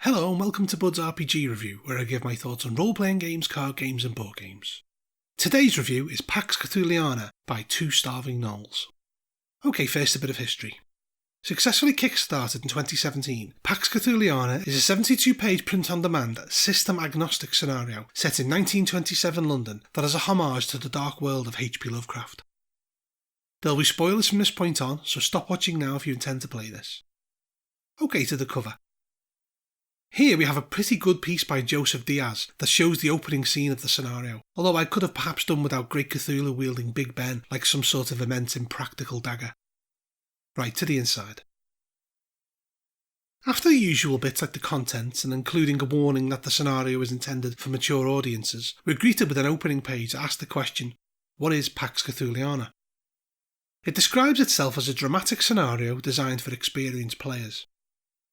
Hello and welcome to Bud's RPG Review, where I give my thoughts on role-playing games, card games and board games. Today's review is Pax Cthuliana by Two Starving Gnolls. Okay, first a bit of history. Successfully kickstarted in 2017, Pax Cthuliana is a 72-page print-on-demand, system-agnostic scenario set in 1927 London that is a homage to the dark world of H.P. Lovecraft. There'll be spoilers from this point on, so stop watching now if you intend to play this. Okay, to the cover. Here we have a pretty good piece by Joseph Diaz that shows the opening scene of the scenario, although I could have perhaps done without Great Cthulhu wielding Big Ben like some sort of immense impractical dagger. Right, to the inside. After the usual bits like the contents and including a warning that the scenario is intended for mature audiences, we're greeted with an opening page that asks the question, what is Pax Cthuliana? It describes itself as a dramatic scenario designed for experienced players.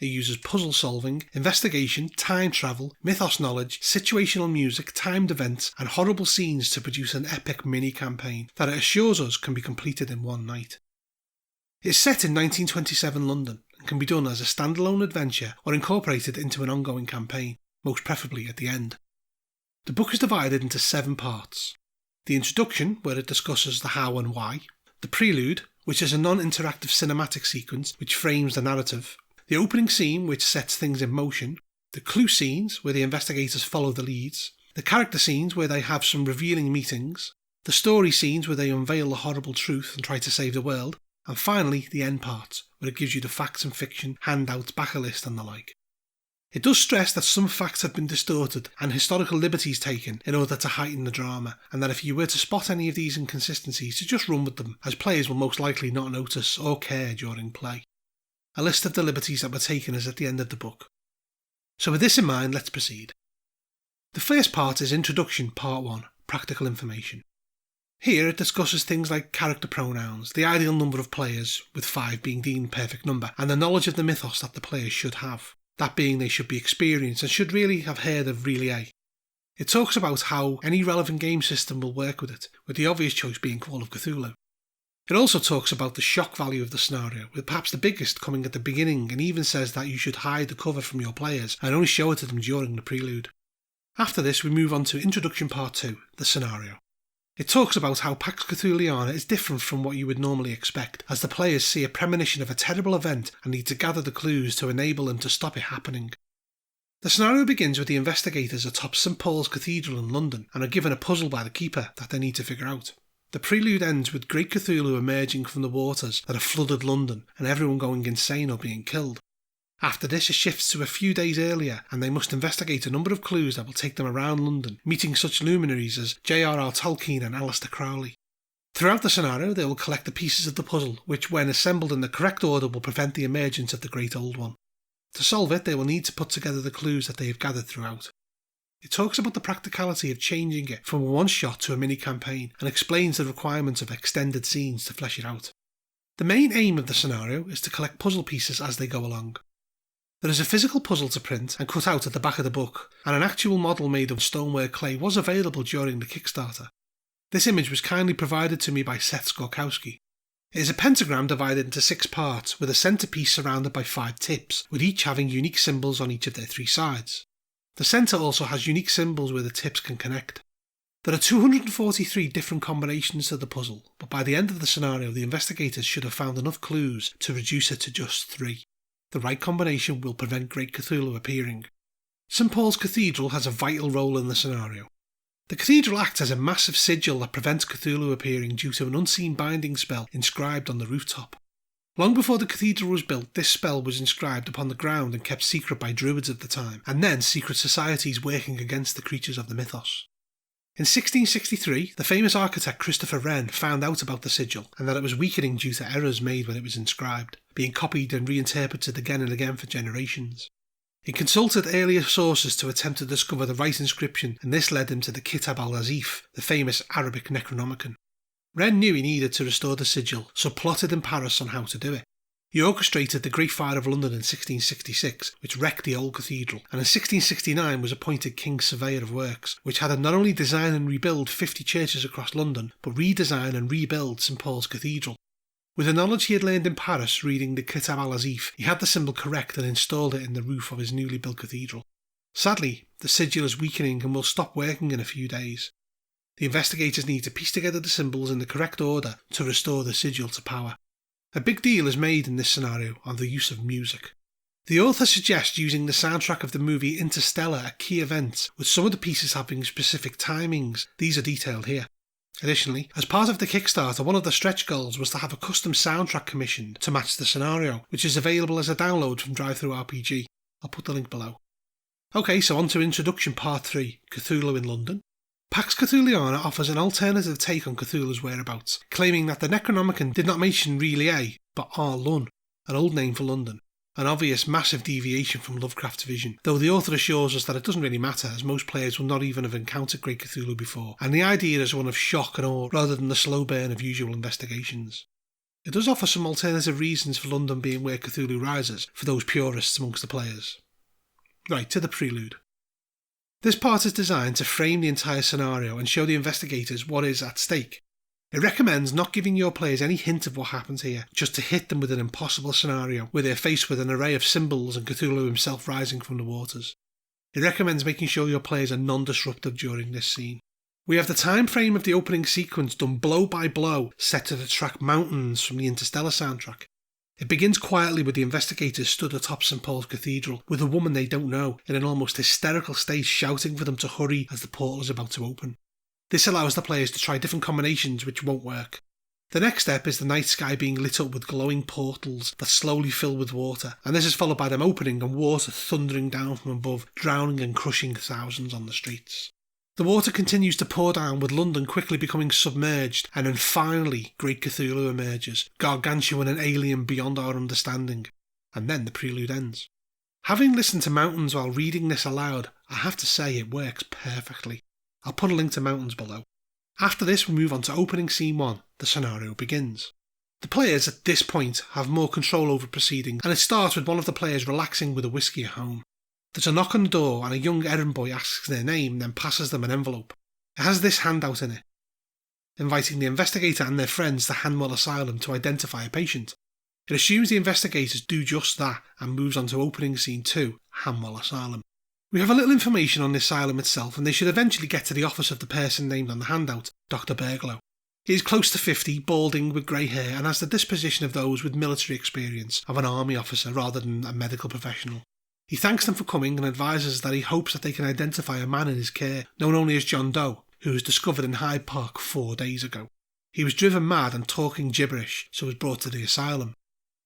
It uses puzzle solving, investigation, time travel, mythos knowledge, situational music, timed events, and horrible scenes to produce an epic mini-campaign that it assures us can be completed in one night. It's set in 1927 London and can be done as a standalone adventure or incorporated into an ongoing campaign, most preferably at the end. The book is divided into 7 parts. The introduction, where it discusses the how and why, the prelude, which is a non-interactive cinematic sequence which frames the narrative, the opening scene which sets things in motion, the clue scenes where the investigators follow the leads, the character scenes where they have some revealing meetings, the story scenes where they unveil the horrible truth and try to save the world, and finally the end parts where it gives you the facts and fiction, handouts, backer list and the like. It does stress that some facts have been distorted and historical liberties taken in order to heighten the drama, and that if you were to spot any of these inconsistencies to just run with them, as players will most likely not notice or care during play. A list of the liberties that were taken is at the end of the book. So with this in mind, let's proceed. The first part is Introduction Part 1, Practical Information. Here it discusses things like character pronouns, the ideal number of players, with 5 being the perfect number, and the knowledge of the mythos that the players should have, that being they should be experienced and should really have heard of Relay. It talks about how any relevant game system will work with it, with the obvious choice being Call of Cthulhu. It also talks about the shock value of the scenario, with perhaps the biggest coming at the beginning, and even says that you should hide the cover from your players and only show it to them during the prelude. After this we move on to Introduction Part 2, the scenario. It talks about how Pax Cthuliana is different from what you would normally expect, as the players see a premonition of a terrible event and need to gather the clues to enable them to stop it happening. The scenario begins with the investigators atop St Paul's Cathedral in London and are given a puzzle by the keeper that they need to figure out. The prelude ends with Great Cthulhu emerging from the waters that have flooded London and everyone going insane or being killed. After this it shifts to a few days earlier and they must investigate a number of clues that will take them around London, meeting such luminaries as J.R.R. Tolkien and Aleister Crowley. Throughout the scenario they will collect the pieces of the puzzle which, when assembled in the correct order, will prevent the emergence of the Great Old One. To solve it they will need to put together the clues that they have gathered throughout. It talks about the practicality of changing it from a one-shot to a mini-campaign and explains the requirements of extended scenes to flesh it out. The main aim of the scenario is to collect puzzle pieces as they go along. There is a physical puzzle to print and cut out at the back of the book, and an actual model made of stonework clay was available during the Kickstarter. This image was kindly provided to me by Seth Skorkowski. It is a pentagram divided into 6 parts with a centrepiece surrounded by 5 tips, with each having unique symbols on each of their 3 sides. The centre also has unique symbols where the tips can connect. There are 243 different combinations to the puzzle, but by the end of the scenario the investigators should have found enough clues to reduce it to just 3. The right combination will prevent Great Cthulhu appearing. St Paul's Cathedral has a vital role in the scenario. The cathedral acts as a massive sigil that prevents Cthulhu appearing due to an unseen binding spell inscribed on the rooftop. Long before the cathedral was built, this spell was inscribed upon the ground and kept secret by druids at the time, and then secret societies working against the creatures of the mythos. In 1663, the famous architect Christopher Wren found out about the sigil and that it was weakening due to errors made when it was inscribed, being copied and reinterpreted again and again for generations. He consulted earlier sources to attempt to discover the right inscription, and this led him to the Kitab al-Azif, the famous Arabic Necronomicon. Wren knew he needed to restore the sigil, so plotted in Paris on how to do it. He orchestrated the Great Fire of London in 1666, which wrecked the old cathedral, and in 1669 was appointed King's Surveyor of Works, which had to not only design and rebuild 50 churches across London, but redesign and rebuild St Paul's Cathedral. With the knowledge he had learned in Paris reading the Kitab al-Azif, he had the symbol correct and installed it in the roof of his newly built cathedral. Sadly, the sigil is weakening and will stop working in a few days. The investigators need to piece together the symbols in the correct order to restore the sigil to power. A big deal is made in this scenario on the use of music. The author suggests using the soundtrack of the movie Interstellar at key events, with some of the pieces having specific timings. These are detailed here. Additionally, as part of the Kickstarter, one of the stretch goals was to have a custom soundtrack commissioned to match the scenario, which is available as a download from DriveThruRPG. I'll put the link below. Okay, so on to Introduction Part 3, Cthulhu in London. Pax Cthuliana offers an alternative take on Cthulhu's whereabouts, claiming that the Necronomicon did not mention R'lyeh, but Ar-Lun, an old name for London, an obvious massive deviation from Lovecraft's vision, though the author assures us that it doesn't really matter, as most players will not even have encountered Great Cthulhu before, and the idea is one of shock and awe rather than the slow burn of usual investigations. It does offer some alternative reasons for London being where Cthulhu rises, for those purists amongst the players. Right, to the prelude. This part is designed to frame the entire scenario and show the investigators what is at stake. It recommends not giving your players any hint of what happens here, just to hit them with an impossible scenario where they're faced with an array of symbols and Cthulhu himself rising from the waters. It recommends making sure your players are non-disruptive during this scene. We have the time frame of the opening sequence done blow by blow, set to the track Mountains from the Interstellar soundtrack. It begins quietly with the investigators stood atop St Paul's Cathedral, with a woman they don't know in an almost hysterical state shouting for them to hurry as the portal is about to open. This allows the players to try different combinations which won't work. The next step is the night sky being lit up with glowing portals that slowly fill with water, and this is followed by them opening and water thundering down from above, drowning and crushing thousands on the streets. The water continues to pour down, with London quickly becoming submerged, and then finally Great Cthulhu emerges, gargantuan and alien beyond our understanding, and then the prelude ends. Having listened to Mountains while reading this aloud, I have to say it works perfectly. I'll put a link to Mountains below. After this we move on to opening scene 1, the scenario begins. The players at this point have more control over proceedings, and it starts with one of the players relaxing with a whiskey at home. There's a knock on the door and a young errand boy asks their name, then passes them an envelope. It has this handout in it, inviting the investigator and their friends to Hanwell Asylum to identify a patient. It assumes the investigators do just that and moves on to opening scene 2, Hanwell Asylum. We have a little information on the asylum itself, and they should eventually get to the office of the person named on the handout, Dr. Berglow. He is close to 50, balding with grey hair, and has the disposition of those with military experience of an army officer rather than a medical professional. He thanks them for coming and advises that he hopes that they can identify a man in his care, known only as John Doe, who was discovered in Hyde Park 4 days ago. He was driven mad and talking gibberish, so was brought to the asylum.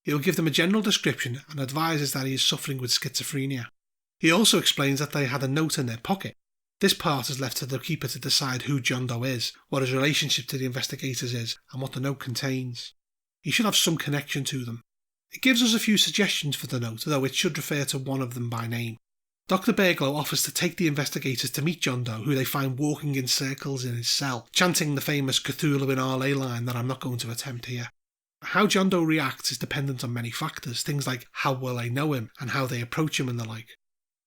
He will give them a general description and advises that he is suffering with schizophrenia. He also explains that they had a note in their pocket. This part is left to the keeper to decide who John Doe is, what his relationship to the investigators is, and what the note contains. He should have some connection to them. It gives us a few suggestions for the note, though it should refer to one of them by name. Dr. Berglow offers to take the investigators to meet John Doe, who they find walking in circles in his cell, chanting the famous Cthulhu in Arlay line that I'm not going to attempt here. How John Doe reacts is dependent on many factors, things like how well they know him and how they approach him and the like.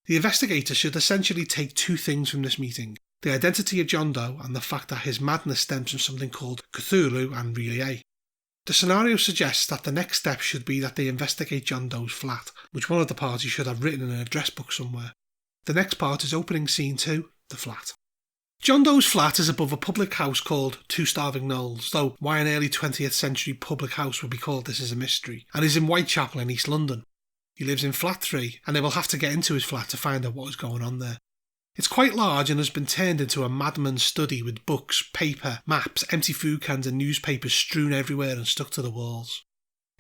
The investigators should essentially take 2 things from this meeting: the identity of John Doe and the fact that his madness stems from something called Cthulhu and R'lyeh. The scenario suggests that the next step should be that they investigate John Doe's flat, which one of the parties should have written in an address book somewhere. The next part is opening scene 2, the flat. John Doe's flat is above a public house called Two Starving Gnolls, though why an early 20th century public house would be called this is a mystery, and is in Whitechapel in East London. He lives in flat 3, and they will have to get into his flat to find out what is going on there. It's quite large and has been turned into a madman's study with books, paper, maps, empty food cans and newspapers strewn everywhere and stuck to the walls.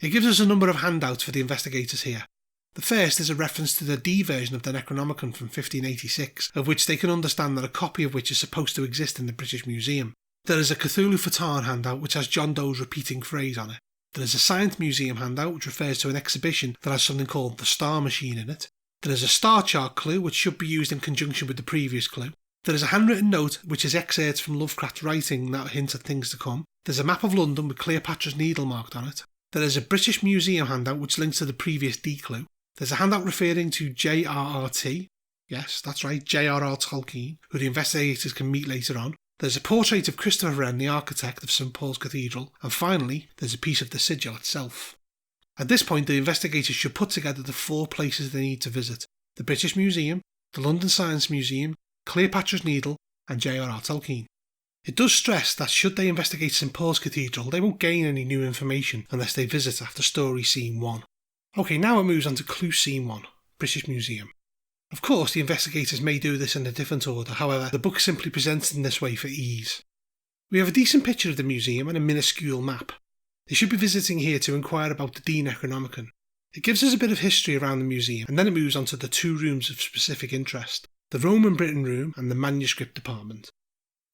It gives us a number of handouts for the investigators here. The first is a reference to the D version of the Necronomicon from 1586, of which they can understand that a copy of which is supposed to exist in the British Museum. There is a Cthulhu Fatan handout which has John Doe's repeating phrase on it. There is a Science Museum handout which refers to an exhibition that has something called the Star Machine in it. There is a star chart clue which should be used in conjunction with the previous clue. There is a handwritten note which is excerpts from Lovecraft's writing that hint at things to come. There's a map of London with Cleopatra's Needle marked on it. There is a British Museum handout which links to the previous D clue. There's a handout referring to J.R.R.T. Yes, that's right, J.R.R. Tolkien, who the investigators can meet later on. There's a portrait of Christopher Wren, the architect of St Paul's Cathedral, and finally, there's a piece of the sigil itself. At this point, the investigators should put together the 4 places they need to visit: the British Museum, the London Science Museum, Cleopatra's Needle, and J.R.R. Tolkien. It does stress that should they investigate St Paul's Cathedral, they won't gain any new information unless they visit after story scene 1. Okay, now it moves on to clue scene 1, British Museum. Of course, the investigators may do this in a different order, however, the book is simply presented in this way for ease. We have a decent picture of the museum and a minuscule map. They should be visiting here to inquire about the D Necronomicon. It gives us a bit of history around the museum, and then it moves on to the 2 rooms of specific interest: the Roman Britain room and the manuscript department.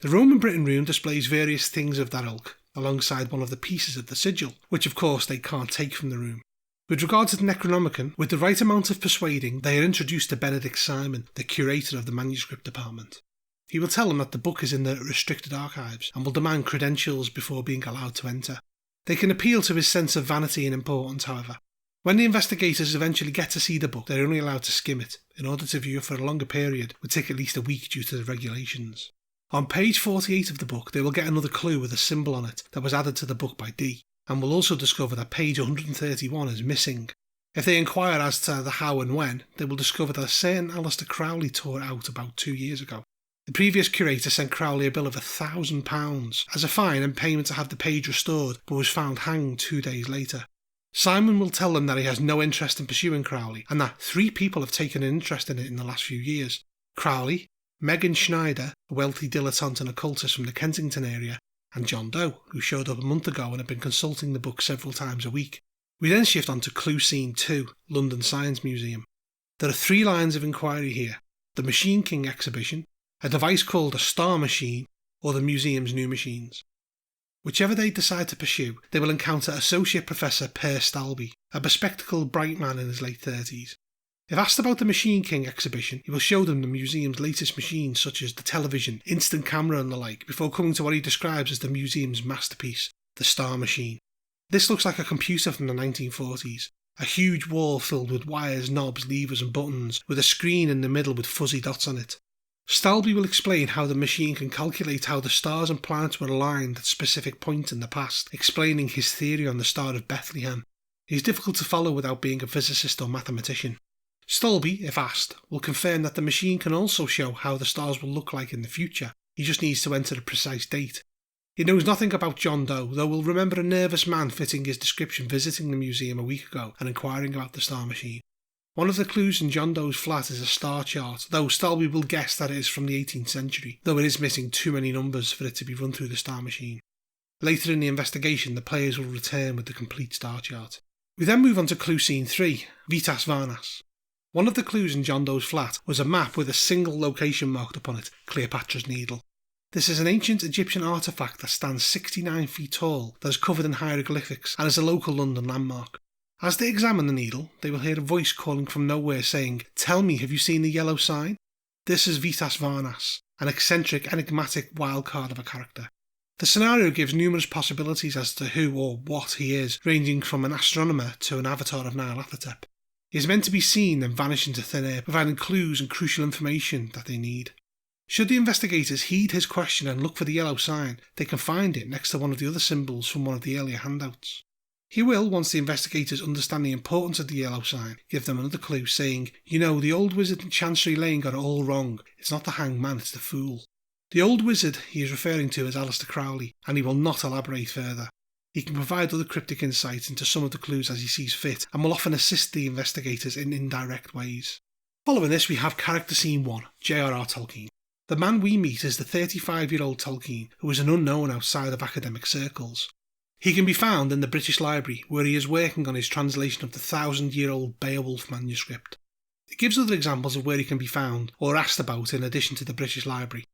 The Roman Britain room displays various things of that ilk, alongside one of the pieces of the sigil, which of course they can't take from the room. With regard to the Necronomicon, with the right amount of persuading, they are introduced to Benedict Simon, the curator of the manuscript department. He will tell them that the book is in the restricted archives, and will demand credentials before being allowed to enter. They can appeal to his sense of vanity and importance, however. When the investigators eventually get to see the book, they are only allowed to skim it. In order to view it for a longer period, it would take at least a week due to the regulations. On page 48 of the book, they will get another clue with a symbol on it that was added to the book by D, and will also discover that page 131 is missing. If they inquire as to the how and when, they will discover that a certain Aleister Crowley tore it out about 2 years ago. The previous curator sent Crowley a bill of £1,000 as a fine and payment to have the page restored, but was found hanged 2 days later. Simon will tell them that he has no interest in pursuing Crowley, and that 3 people have taken an interest in it in the last few years: Crowley, Megan Schneider, a wealthy dilettante and occultist from the Kensington area, and John Doe, who showed up a month ago and had been consulting the book several times a week. We then shift on to clue scene 2, London Science Museum. There are 3 lines of inquiry here: the Machine King exhibition, a device called a Star Machine, or the museum's new machines. Whichever they decide to pursue, they will encounter Associate Professor Per Stalby, a bespectacled bright man in his late 30s. If asked about the Machine King exhibition, he will show them the museum's latest machines such as the television, instant camera and the like, before coming to what he describes as the museum's masterpiece, the Star Machine. This looks like a computer from the 1940s, a huge wall filled with wires, knobs, levers and buttons, with a screen in the middle with fuzzy dots on it. Stalby will explain how the machine can calculate how the stars and planets were aligned at specific points in the past, explaining his theory on the Star of Bethlehem. He is difficult to follow without being a physicist or mathematician. Stalby, if asked, will confirm that the machine can also show how the stars will look like in the future. He just needs to enter a precise date. He knows nothing about John Doe, though will remember a nervous man fitting his description visiting the museum a week ago and inquiring about the Star Machine. One of the clues in John Doe's flat is a star chart, though Stalby will guess that it is from the 18th century, though it is missing too many numbers for it to be run through the Star Machine. Later in the investigation, the players will return with the complete star chart. We then move on to clue scene 3, Vitas Varnas. One of the clues in John Doe's flat was a map with a single location marked upon it, Cleopatra's Needle. This is an ancient Egyptian artefact that stands 69 feet tall, that is covered in hieroglyphics, and is a local London landmark. As they examine the needle, they will hear a voice calling from nowhere saying, "Tell me, have you seen the yellow sign?" This is Vitas Varnas, an eccentric, enigmatic wildcard of a character. The scenario gives numerous possibilities as to who or what he is, ranging from an astronomer to an avatar of Nyarlathotep. He is meant to be seen and vanish into thin air, providing clues and crucial information that they need. Should the investigators heed his question and look for the yellow sign, they can find it next to one of the other symbols from one of the earlier handouts. He will, once the investigators understand the importance of the yellow sign, give them another clue, saying, "You know, the old wizard in Chancery Lane got it all wrong. It's not the hanged man, it's the fool." The old wizard he is referring to is Aleister Crowley, and he will not elaborate further. He can provide other cryptic insights into some of the clues as he sees fit, and will often assist the investigators in indirect ways. Following this, we have character scene 1, J.R.R. Tolkien. The man we meet is the 35-year-old Tolkien, who is an unknown outside of academic circles. He can be found in the British Library, where he is working on his translation of the 1,000-year-old Beowulf manuscript. It gives other examples of where he can be found, or asked about in addition to the British Library.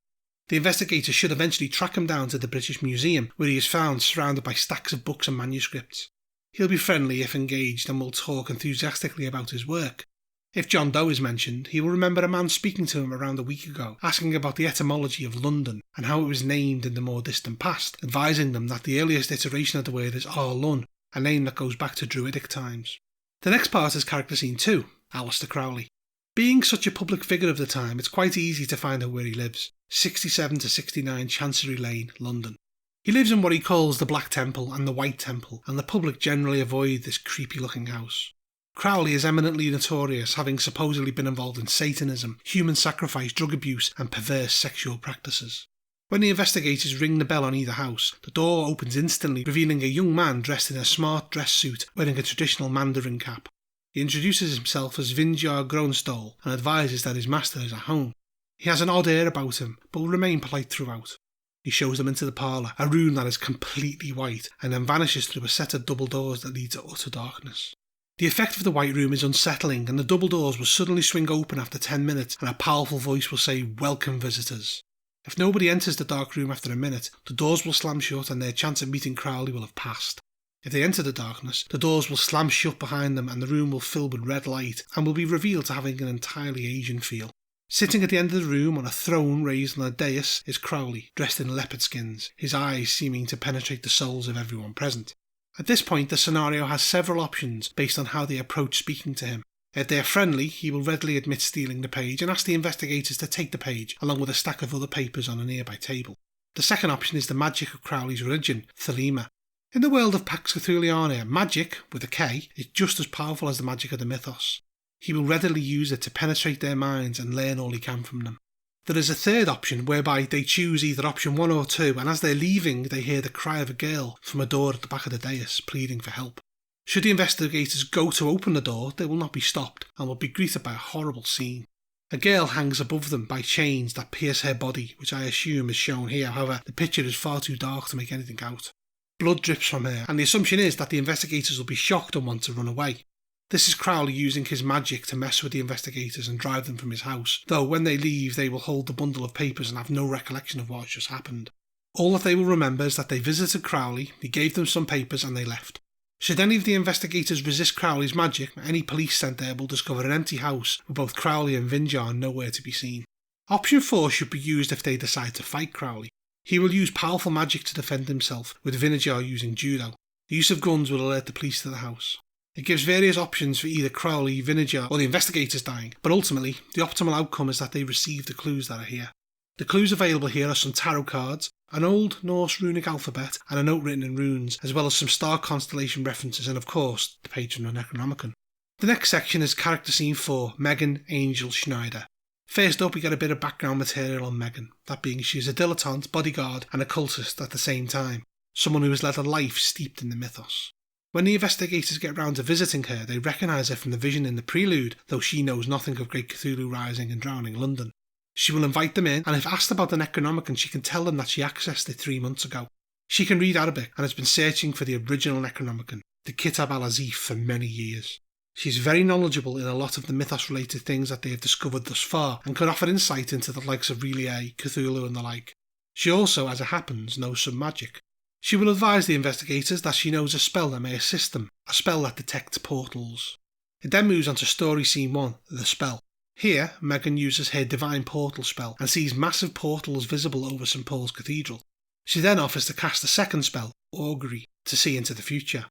The investigators should eventually track him down to the British Museum, where he is found surrounded by stacks of books and manuscripts. He'll be friendly if engaged and will talk enthusiastically about his work. If John Doe is mentioned, he will remember a man speaking to him around a week ago, asking about the etymology of London and how it was named in the more distant past, advising them that the earliest iteration of the word is Arlun, a name that goes back to Druidic times. The next part is character scene 2, Aleister Crowley. Being such a public figure of the time, it's quite easy to find out where he lives. 67 to 69 Chancery Lane, London. He lives in what he calls the Black Temple and the White Temple, and the public generally avoid this creepy-looking house. Crowley is eminently notorious, having supposedly been involved in Satanism, human sacrifice, drug abuse, and perverse sexual practices. When the investigators ring the bell on either house, the door opens instantly, revealing a young man dressed in a smart dress suit wearing a traditional Mandarin cap. He introduces himself as Vinjar Gronstol and advises that his master is at home. He has an odd air about him, but will remain polite throughout. He shows them into the parlour, a room that is completely white, and then vanishes through a set of double doors that lead to utter darkness. The effect of the white room is unsettling, and the double doors will suddenly swing open after 10 minutes, and a powerful voice will say, "Welcome, visitors." If nobody enters the dark room after a minute, the doors will slam shut and their chance of meeting Crowley will have passed. If they enter the darkness, the doors will slam shut behind them and the room will fill with red light and will be revealed to having an entirely Asian feel. Sitting at the end of the room on a throne raised on a dais is Crowley, dressed in leopard skins, his eyes seeming to penetrate the souls of everyone present. At this point, the scenario has several options based on how they approach speaking to him. If they are friendly, he will readily admit stealing the page and ask the investigators to take the page, along with a stack of other papers on a nearby table. The second option is the magic of Crowley's religion, Thelema. In the world of Pax Cthuliana, magic, with a K, is just as powerful as the magic of the mythos. He will readily use it to penetrate their minds and learn all he can from them. There is a third option whereby they choose either option 1 or 2, and as they're leaving they hear the cry of a girl from a door at the back of the dais pleading for help. Should the investigators go to open the door, they will not be stopped and will be greeted by a horrible scene. A girl hangs above them by chains that pierce her body, which I assume is shown here, however the picture is far too dark to make anything out. Blood drips from her, and the assumption is that the investigators will be shocked and want to run away. This is Crowley using his magic to mess with the investigators and drive them from his house, though when they leave they will hold the bundle of papers and have no recollection of what has just happened. All that they will remember is that they visited Crowley, he gave them some papers and they left. Should any of the investigators resist Crowley's magic, any police sent there will discover an empty house with both Crowley and Vinjar nowhere to be seen. Option 4 should be used if they decide to fight Crowley. He will use powerful magic to defend himself, with Vinjar using judo. The use of guns will alert the police to the house. It gives various options for either Crowley, Vinjar, or the investigators dying, but ultimately, the optimal outcome is that they receive the clues that are here. The clues available here are some tarot cards, an old Norse runic alphabet, and a note written in runes, as well as some star constellation references and, of course, the page from the Necronomicon. The next section is character scene 4, Megan Angel Schneider. First up, we get a bit of background material on Megan, that being she is a dilettante, bodyguard, and a cultist at the same time, someone who has led a life steeped in the mythos. When the investigators get round to visiting her, they recognise her from the vision in the prelude, though she knows nothing of Great Cthulhu Rising and drowning London. She will invite them in, and if asked about the Necronomicon, she can tell them that she accessed it 3 months ago. She can read Arabic and has been searching for the original Necronomicon, the Kitab al-Azif, for many years. She is very knowledgeable in a lot of the mythos-related things that they have discovered thus far, and could offer insight into the likes of Relia, Cthulhu and the like. She also, as it happens, knows some magic. She will advise the investigators that she knows a spell that may assist them, a spell that detects portals. It then moves on to story scene 1, the spell. Here, Megan uses her divine portal spell and sees massive portals visible over St Paul's Cathedral. She then offers to cast a second spell, augury, to see into the future.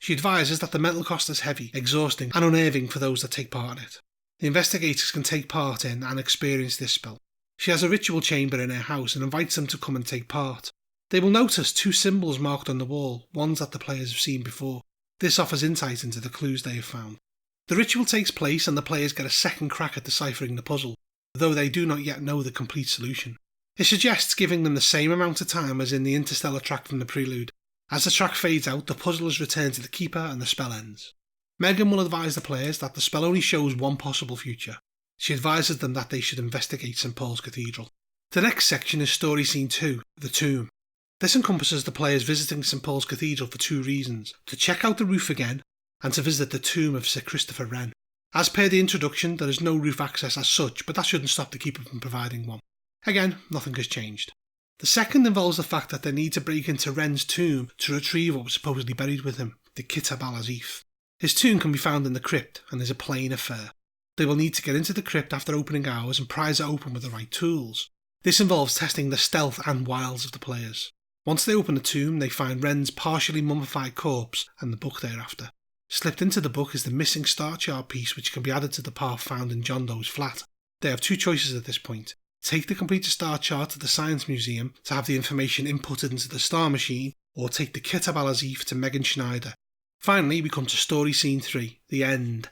She advises that the mental cost is heavy, exhausting and unnerving for those that take part in it. The investigators can take part in and experience this spell. She has a ritual chamber in her house and invites them to come and take part. They will notice 2 symbols marked on the wall, ones that the players have seen before. This offers insight into the clues they have found. The ritual takes place and the players get a second crack at deciphering the puzzle, though they do not yet know the complete solution. It suggests giving them the same amount of time as in the interstellar track from the prelude. As the track fades out, the puzzle is returned to the keeper and the spell ends. Megan will advise the players that the spell only shows one possible future. She advises them that they should investigate St Paul's Cathedral. The next section is story scene 2, the tomb. This encompasses the players visiting St Paul's Cathedral for 2 reasons: to check out the roof again, and to visit the tomb of Sir Christopher Wren. As per the introduction, there is no roof access as such, but that shouldn't stop the keeper from providing one. Again, nothing has changed. The second involves the fact that they need to break into Wren's tomb to retrieve what was supposedly buried with him, the Kitab al-Azif. His tomb can be found in the crypt and is a plain affair. They will need to get into the crypt after opening hours and prise it open with the right tools. This involves testing the stealth and wiles of the players. Once they open the tomb, they find Wren's partially mummified corpse and the book thereafter. Slipped into the book is the missing star chart piece, which can be added to the path found in John Doe's flat. They have 2 choices at this point: take the completed star chart to the Science Museum to have the information inputted into the star machine, or take the Kitab al-Azif to Megan Schneider. Finally, we come to story scene 3, the end.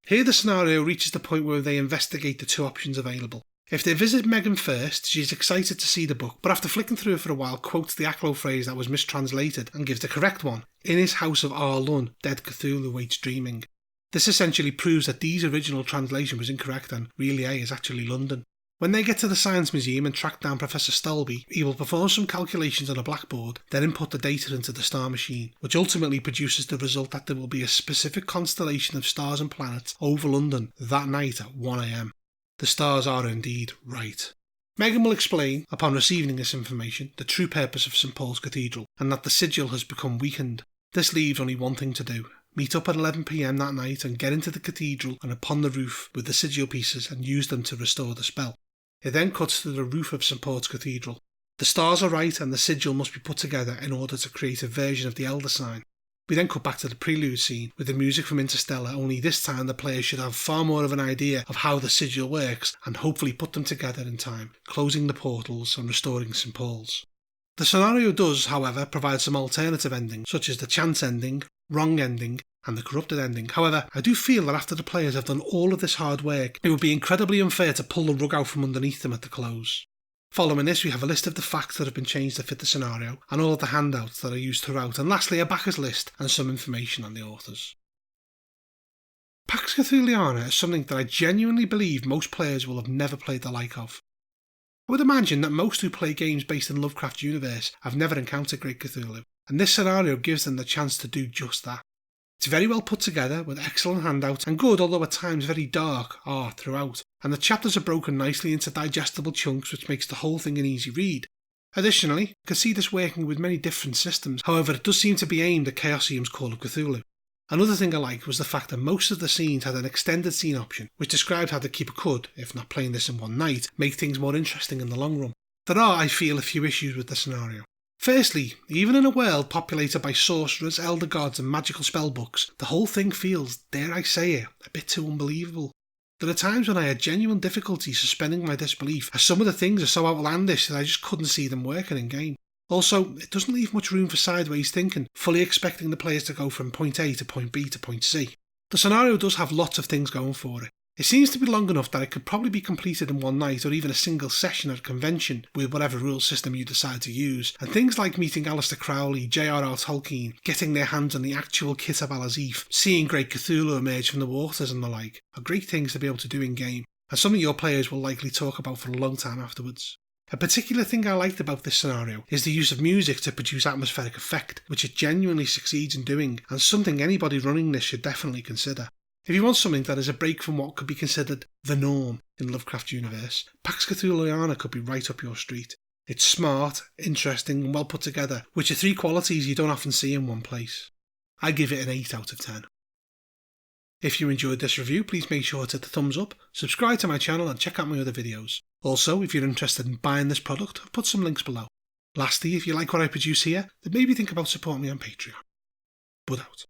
Here the scenario reaches the point where they investigate the two options available. If they visit Megan first, she is excited to see the book, but after flicking through it for a while, quotes the Aklo phrase that was mistranslated and gives the correct one. In his house of Arlun, dead Cthulhu waits dreaming. This essentially proves that Dee's original translation was incorrect and R'lyeh is actually London. When they get to the Science Museum and track down Professor Stolby, he will perform some calculations on a blackboard, then input the data into the star machine, which ultimately produces the result that there will be a specific constellation of stars and planets over London that night at 1 AM. The stars are indeed right. Megan will explain, upon receiving this information, the true purpose of St Paul's Cathedral, and that the sigil has become weakened. This leaves only one thing to do. Meet up at 11 PM that night and get into the cathedral and upon the roof with the sigil pieces and use them to restore the spell. It then cuts to the roof of St Paul's Cathedral. The stars are right and the sigil must be put together in order to create a version of the Elder Sign. We then cut back to the prelude scene with the music from Interstellar, only this time the player should have far more of an idea of how the sigil works and hopefully put them together in time, closing the portals and restoring St Paul's. The scenario does, however, provide some alternative endings, such as the chance ending, wrong ending, and the corrupted ending. However, I do feel that after the players have done all of this hard work, it would be incredibly unfair to pull the rug out from underneath them at the close. Following this, we have a list of the facts that have been changed to fit the scenario, and all of the handouts that are used throughout, and lastly a backers list and some information on the authors. Pax Cthuliana is something that I genuinely believe most players will have never played the like of. I would imagine that most who play games based in Lovecraft universe have never encountered Great Cthulhu, and this scenario gives them the chance to do just that. It's very well put together with excellent handouts and good, although at times very dark, art throughout, and the chapters are broken nicely into digestible chunks which makes the whole thing an easy read. Additionally, I can see this working with many different systems, however it does seem to be aimed at Chaosium's Call of Cthulhu. Another thing I liked was the fact that most of the scenes had an extended scene option, which described how the keeper could, if not playing this in one night, make things more interesting in the long run. There are, I feel, a few issues with the scenario. Firstly, even in a world populated by sorcerers, elder gods and magical spellbooks, the whole thing feels, dare I say it, a bit too unbelievable. There are times when I had genuine difficulty suspending my disbelief, as some of the things are so outlandish that I just couldn't see them working in game. Also, it doesn't leave much room for sideways thinking, fully expecting the players to go from point A to point B to point C. The scenario does have lots of things going for it. It seems to be long enough that it could probably be completed in one night or even a single session at a convention with whatever rule system you decide to use, and things like meeting Aleister Crowley, J.R.R. Tolkien, getting their hands on the actual Kitab al-Azif, seeing Great Cthulhu emerge from the waters and the like, are great things to be able to do in game, and something your players will likely talk about for a long time afterwards. A particular thing I liked about this scenario is the use of music to produce atmospheric effect, which it genuinely succeeds in doing, and something anybody running this should definitely consider. If you want something that is a break from what could be considered the norm in Lovecraft universe, Pax Cthuliana could be right up your street. It's smart, interesting and well put together, which are three qualities you don't often see in one place. I give it an 8 out of 10. If you enjoyed this review, please make sure to hit the thumbs up, subscribe to my channel and check out my other videos. Also, if you're interested in buying this product, I've put some links below. Lastly, if you like what I produce here, then maybe think about supporting me on Patreon. Bud out.